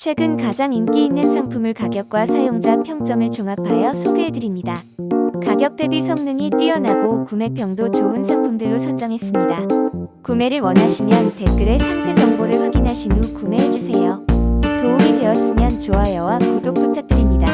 최근 가장 인기 있는 상품을 가격과 사용자 평점을 종합하여 소개해드립니다. 가격 대비 성능이 뛰어나고 구매평도 좋은 상품들로 선정했습니다. 구매를 원하시면 댓글에 상세 정보를 확인하신 후 구매해주세요. 도움이 되었으면 좋아요와 구독 부탁드립니다.